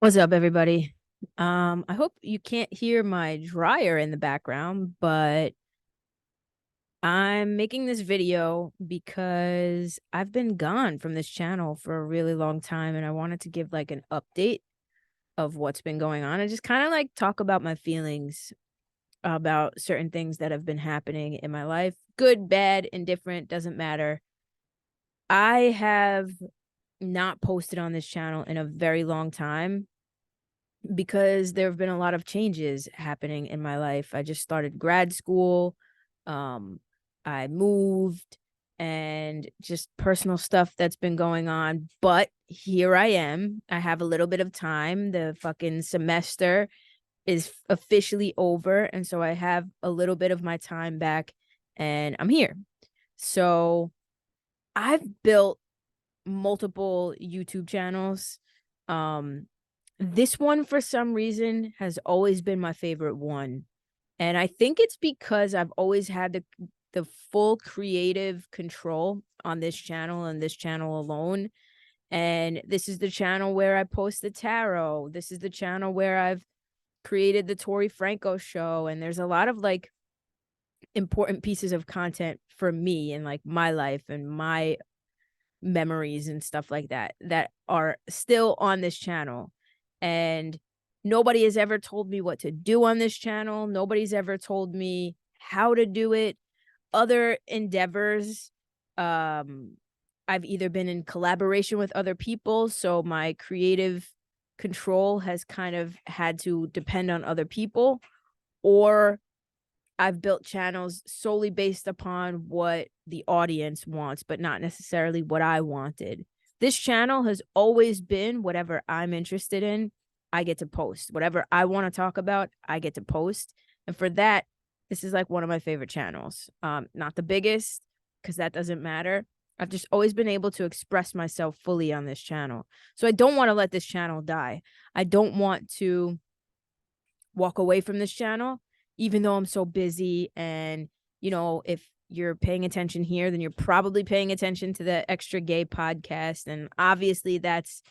What's up, everybody? I hope you can't hear my dryer in the background, but I'm making this video because I've been gone from this channel for a really long time and I wanted to give like an update of what's been going on and just kind of like talk about my feelings about certain things that have been happening in my life. Good, bad, indifferent, doesn't matter. I have not posted on this channel in a very long time because there have been a lot of changes happening in my life. I just started grad school. Um, I moved and just personal stuff that's been going on. But here I am. I have a little bit of time. The fucking semester is officially over. And so I have a little bit of my time back and I'm here. So I've built multiple YouTube channels. Um, this one, for some reason, has always been my favorite one. And I think it's because I've always had the full creative control on this channel and this channel alone. And this is the channel where I post the tarot. This is the channel where I've created the Tori Franco show. And there's a lot of like important pieces of content for me and like my life and my memories and stuff like that that are still on this channel. And nobody has ever told me what to do on this channel. Nobody's ever told me how to do it. Other endeavors, um, I've either been in collaboration with other people, so my creative control has kind of had to depend on other people, or I've built channels solely based upon what the audience wants, but not necessarily what I wanted. This channel has always been whatever I'm interested in, I get to post. Whatever I want to talk about, I get to post. And for that, this is like one of my favorite channels. Not the biggest, because that doesn't matter. I've just always been able to express myself fully on this channel. So I don't want to let this channel die. I don't want to walk away from this channel, even though I'm so busy. And, if you're paying attention here, then you're probably paying attention to the Extra Gay podcast. And obviously, that's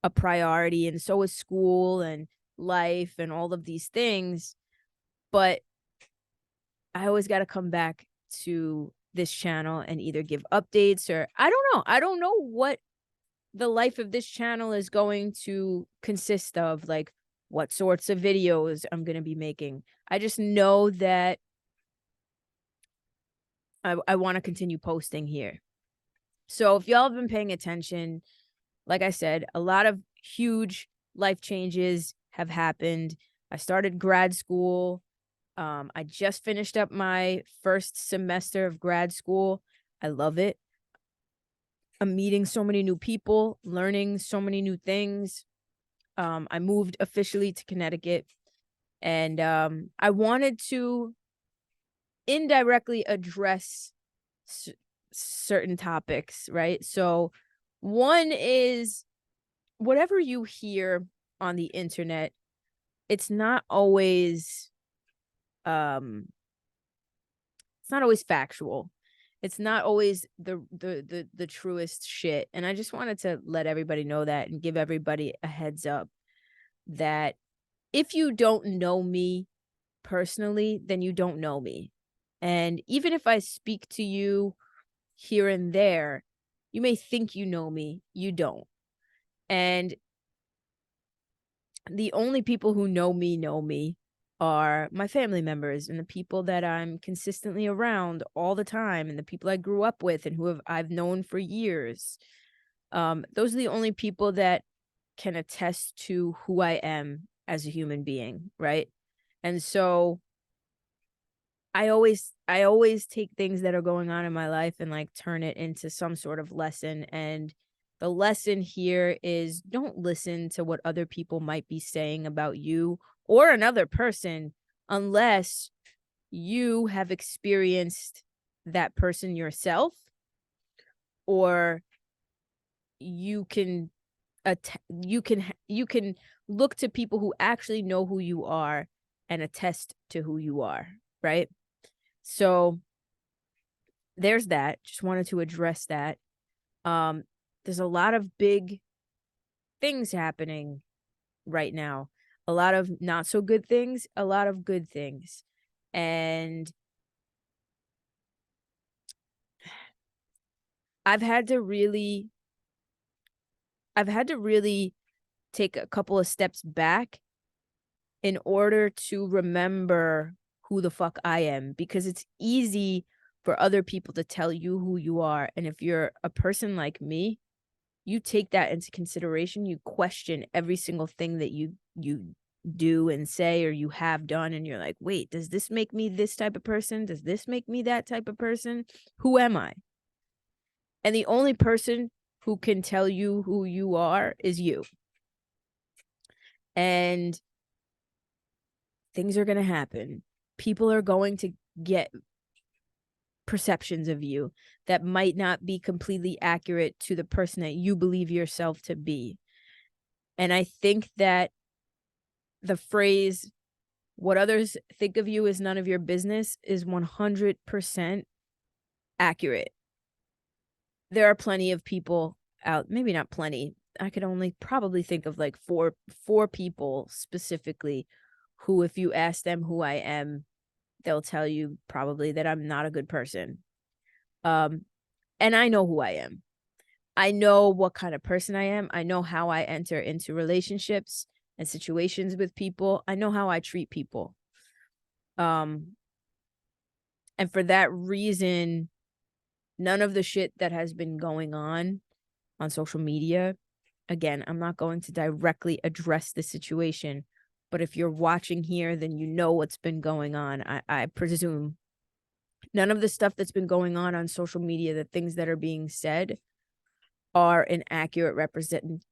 a priority. And so is school and life and all of these things. But I always got to come back to this channel and either give updates or I don't know. I don't know what the life of this channel is going to consist of, like what sorts of videos I'm going to be making. I just know that I want to continue posting here. So if y'all have been paying attention, like I said, a lot of huge life changes have happened. I started grad school. I just finished up my first semester of grad school. I love it. I'm meeting so many new people, learning so many new things. I moved officially to Connecticut, and I wanted to indirectly address s- certain topics, right? So, one is whatever you hear on the internet, it's not always um it's not always factual. It's not always the truest shit. And I just wanted to let everybody know that and give everybody a heads up that if you don't know me personally, then you don't know me. And even if I speak to you here and there, you may think you you don't. And the only people who know me are my family members and the people that I'm consistently around all the time and the people I grew up with and I've known for years. Those are the only people that can attest to who I am as a human being, right? And so I always take things that are going on in my life and like turn it into some sort of lesson. And the lesson here is don't listen to what other people might be saying about you or another person unless you have experienced that person yourself, or you can you can look to people who actually know who you are and attest to who you are, right? So there's that. Just wanted to address that. Um, there's a lot of big things happening right now. A lot of not so good things, a lot of good things. And I've had to really I've had to really take a couple of steps back in order to remember who the fuck I am, because it's easy for other people to tell you who you are. And if you're a person like me, you take that into consideration. You question every single thing that you do and say or you have done, and you're like, wait, does this make me this type of person? Does this make me that type of person? Who am I? And the only person who can tell you who you are is you. And things are going to happen. People are going to get perceptions of you that might not be completely accurate to the person that you believe yourself to be. And I think that the phrase, what others think of you is none of your business, is 100% accurate. There are plenty of people out, maybe not plenty. I could only probably think of like four people specifically who, if you ask them who I am, they'll tell you probably that I'm not a good person. And I know who I am. I know what kind of person I am. I know how I enter into relationships and situations with people. I know how I treat people. And for that reason, none of the shit that has been going on social media, again, I'm not going to directly address the situation, but if you're watching here, then you know what's been going on. I presume none of the stuff that's been going on social media, the things that are being said, are an accurate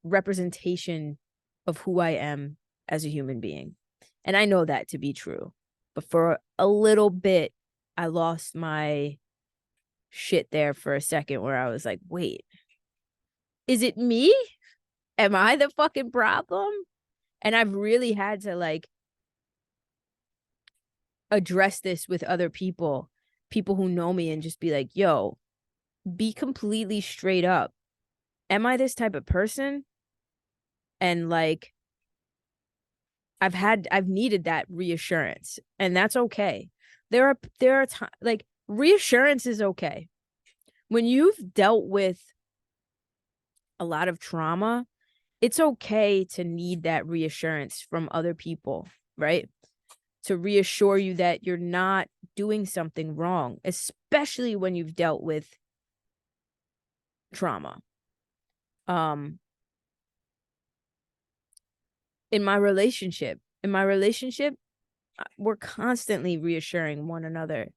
representation of who I am as a human being. And I know that to be true. But for a little bit, I lost my shit there for a second, where I was like, wait, is it me? Am I the fucking problem? And I've really had to like address this with other people who know me, and just be like, yo, be completely straight up. Am I this type of person? And like, I've needed that reassurance, and that's okay. There are times, like, reassurance is okay. When you've dealt with a lot of trauma, it's okay to need that reassurance from other people, right? To reassure you that you're not doing something wrong, especially when you've dealt with trauma. In my relationship, we're constantly reassuring one another.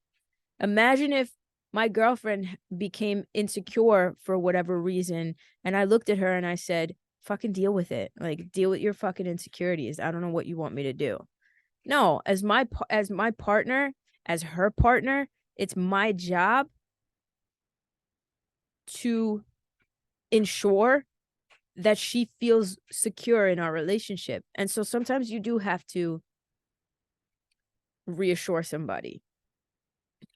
Imagine if my girlfriend became insecure for whatever reason, and I looked at her and I said, fucking deal with it. Like, deal with your fucking insecurities. I don't know what you want me to do. No, as my partner, as her partner, it's my job to ensure that she feels secure in our relationship. And so sometimes you do have to reassure somebody,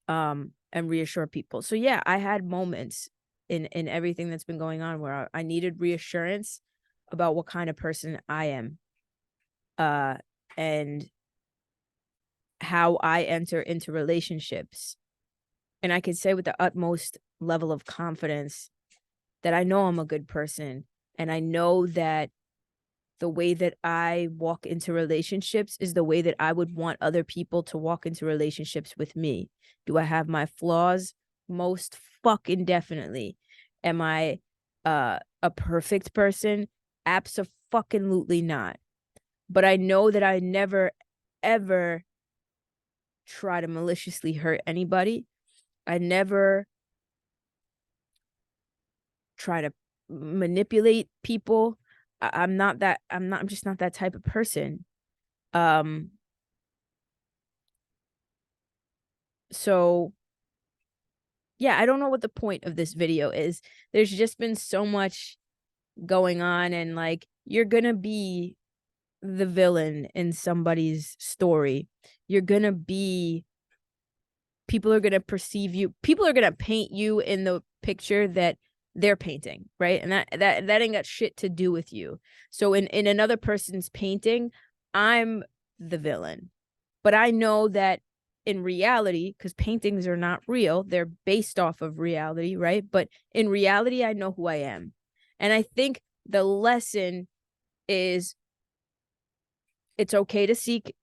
and reassure people. So yeah, I had moments in everything that's been going on where I needed reassurance about what kind of person I am, and how I enter into relationships. And I could say with the utmost level of confidence that I know I'm a good person, and I know that the way that I walk into relationships is the way that I would want other people to walk into relationships with me. Do I have my flaws? Most fucking definitely. Am I a perfect person? Abso-fucking-lutely not. But I know that I never, ever try to maliciously hurt anybody. I never try to manipulate people. I'm just not that type of person. So yeah, I don't know what the point of this video is. There's just been so much going on, and like, you're gonna be the villain in somebody's story. You're gonna be People are gonna perceive you, people are gonna paint you in the picture that their painting, right? And that ain't got shit to do with you. So in another person's painting, I'm the villain. But I know that in reality, because paintings are not real, they're based off of reality, right? But in reality, I know who I am. And I think the lesson is it's okay to seek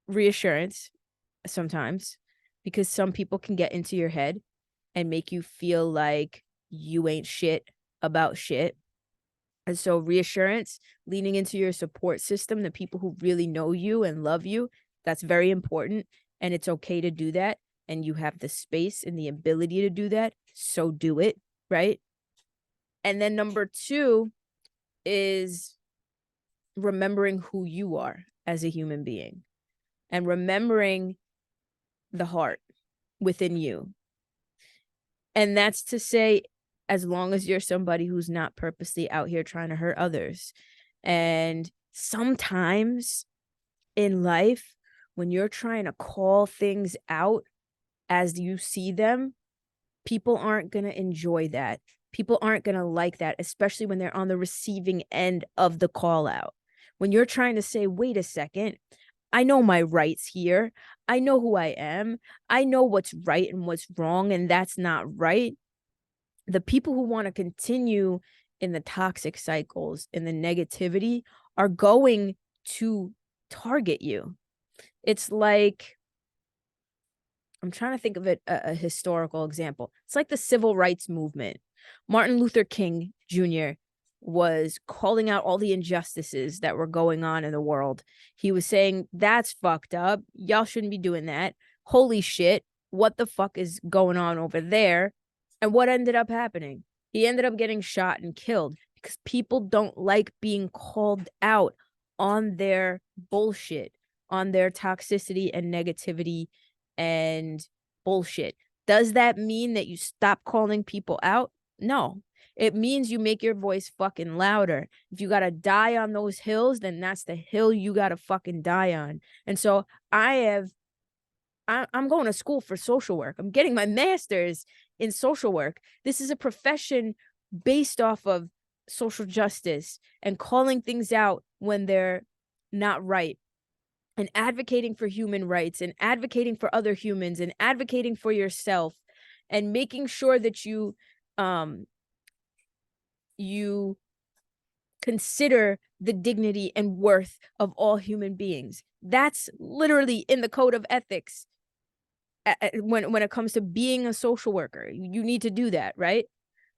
reassurance sometimes, because some people can get into your head and make you feel like you ain't shit about shit. And so reassurance, leaning into your support system, the people who really know you and love you, that's very important. And it's okay to do that. And you have the space and the ability to do that. So do it, right? And then number two is remembering who you are as a human being and remembering the heart within you. And that's to say, as long as you're somebody who's not purposely out here trying to hurt others. And sometimes in life, when you're trying to call things out as you see them, people aren't going to enjoy that. People aren't going to like that, especially when they're on the receiving end of the call out. When you're trying to say, wait a second, I know my rights here. I know who I am. I know what's right and what's wrong, and that's not right. The people who want to continue in the toxic cycles, in the negativity, are going to target you. It's like, I'm trying to think of it, a historical example. It's like the civil rights movement. Martin Luther King Jr. was calling out all the injustices that were going on in the world. He was saying, that's fucked up. Y'all shouldn't be doing that. Holy shit. What the fuck is going on over there? And what ended up happening? He ended up getting shot and killed because people don't like being called out on their bullshit, on their toxicity and negativity and bullshit. Does that mean that you stop calling people out? No. It means you make your voice fucking louder. If you gotta die on those hills, then that's the hill you gotta fucking die on. And so I'm going to school for social work. I'm getting my master's in social work. This is a profession based off of social justice and calling things out when they're not right, and advocating for human rights and advocating for other humans and advocating for yourself and making sure that you consider the dignity and worth of all human beings. That's literally in the code of ethics. When it comes to being a social worker, you need to do that, right?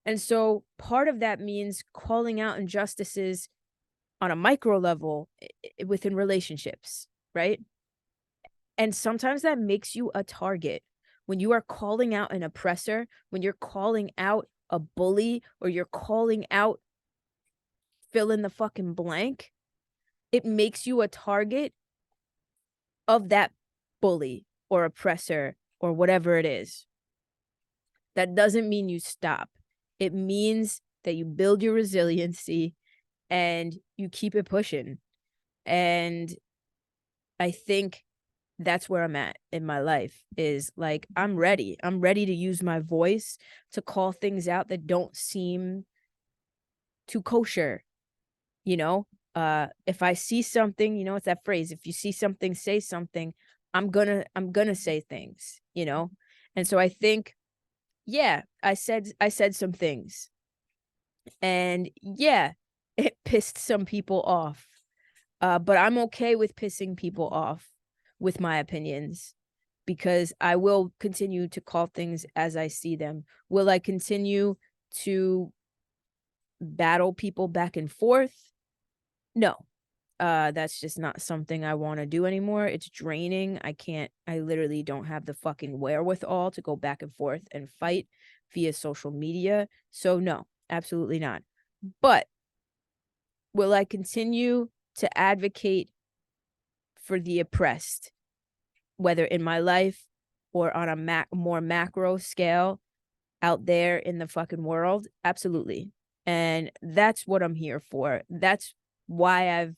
And so part of that means calling out injustices on a micro level within relationships, right? And sometimes that makes you a target. When you are calling out an oppressor, when you're calling out a bully, or you're calling out fill in the fucking blank, it makes you a target of that bully or oppressor or whatever it is. That doesn't mean you stop. It means that you build your resiliency and you keep it pushing. And I think that's where I'm at in my life, is like, I'm ready to use my voice to call things out that don't seem too kosher. If I see something, it's that phrase, if you see something, say something. I'm gonna say things. And so I think, yeah, I said some things, and yeah, it pissed some people off, but I'm okay with pissing people off with my opinions, because I will continue to call things as I see them. Will I continue to battle people back and forth? No. That's just not something I want to do anymore. It's draining. I literally don't have the fucking wherewithal to go back and forth and fight via social media. So no, absolutely not. But will I continue to advocate for the oppressed, whether in my life or on a more macro scale out there in the fucking world? Absolutely. And that's what I'm here for. That's why I've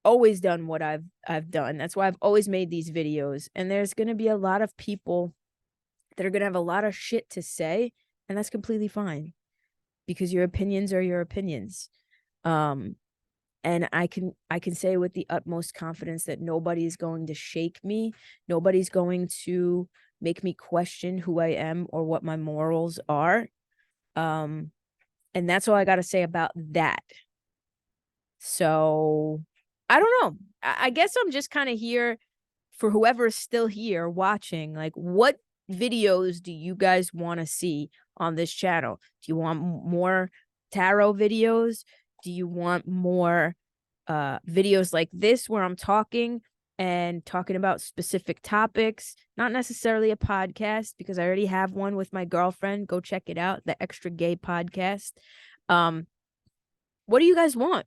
always done what I've done. That's why I've always made these videos. And there's going to be a lot of people that are going to have a lot of shit to say, and that's completely fine because your opinions are your opinions. Um, and I can say with the utmost confidence that nobody's going to shake me. Nobody's going to make me question who I am or what my morals are. Um, and that's all I got to say about that. So I don't know. I guess I'm just kind of here for whoever's still here watching. Like, what videos do you guys want to see on this channel? Do you want more tarot videos? Do you want more videos like this where I'm talking and talking about specific topics? Not necessarily a podcast, because I already have one with my girlfriend. Go check it out, the Extra Gay Podcast. Um, what do you guys want?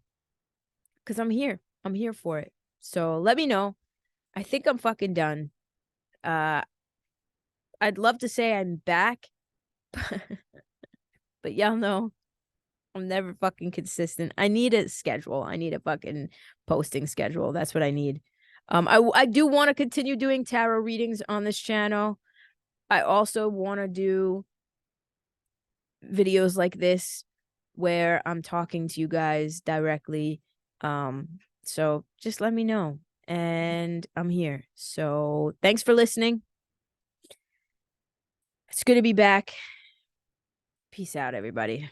Because I'm here. I'm here for it. So let me know. I think I'm fucking done. Uh, I'd love to say I'm back, but y'all know I'm never fucking consistent. I need a schedule. I need a fucking posting schedule. That's what I need. I do want to continue doing tarot readings on this channel. I also want to do videos like this where I'm talking to you guys directly. So just let me know. And I'm here. So thanks for listening. It's good to be back. Peace out, everybody.